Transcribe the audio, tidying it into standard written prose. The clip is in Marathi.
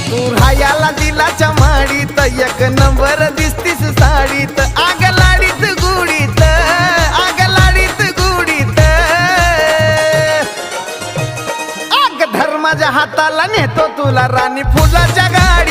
तू रायाला दिलाच्या माडीत एक नंबर दिसतीस साडीत आग लाडीत गुडीत आग लाडीत गुडीत आग धर्माच्या हाताला नेतो तुला राणी फुलाच्या गाडीत